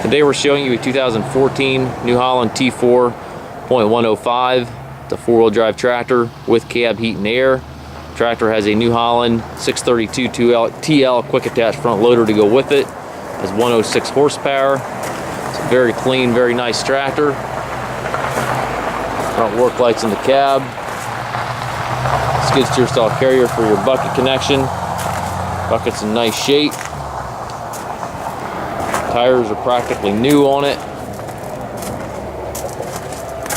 Today we're showing you a 2014 New Holland T4.105. It's a four-wheel drive tractor with cab heat and air. Tractor has a New Holland 632 TL quick attach front loader to go with it. Has 106 horsepower. It's a very clean, very nice tractor. Front work lights in the cab. Skid steer style carrier for your bucket connection. Bucket's in nice shape. Tires are practically new on it.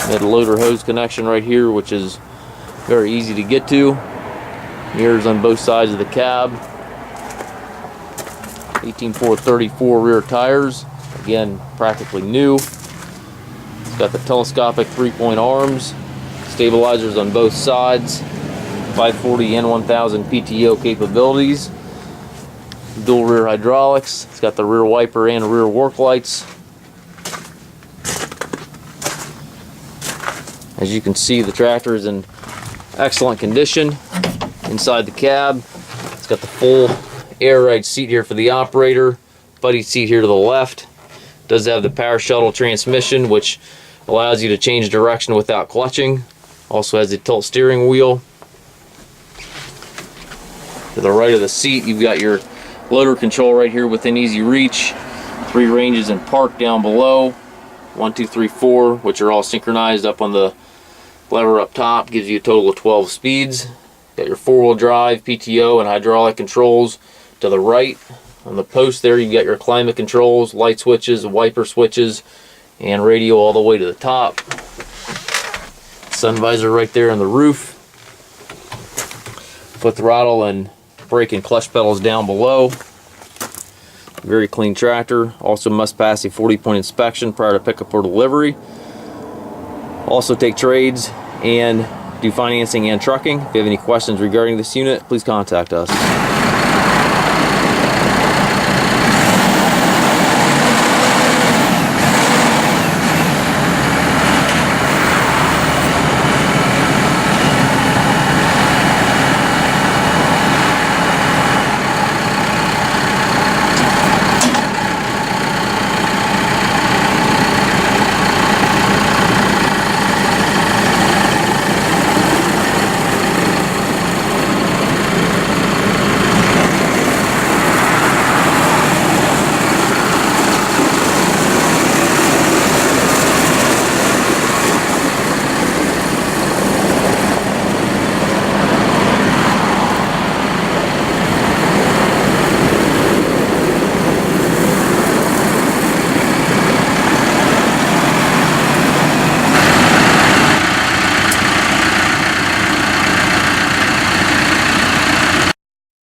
Got a loader hose connection right here, which is very easy to get to. Mirrors on both sides of the cab. 18.434 rear tires, again practically new. It's got the telescopic 3-point arms, stabilizers on both sides, 540 and 1000 Pto capabilities, dual rear hydraulics. It's got the rear wiper and rear work lights. As you can see, the tractor is in excellent condition. Inside the cab, it's got the full air ride seat here for the operator, buddy seat here to the left. It does have the power shuttle transmission, which allows you to change direction without clutching. Also has the tilt steering wheel. To the right of the seat, you've got your loader control right here within easy reach. 3 ranges in park down below. 1, 2, 3, 4, which are all synchronized up on the lever up top. Gives you a total of 12 speeds. Got your 4-wheel drive, PTO, and hydraulic controls to the right. On the post there, you got your climate controls, light switches, wiper switches, and radio all the way to the top. Sun visor right there on the roof. Foot throttle and brake and clutch pedals down below. Very clean tractor. Also must pass a 40-point inspection prior to pickup or delivery. Also take trades and do financing and trucking. If you have any questions regarding this unit, please contact us.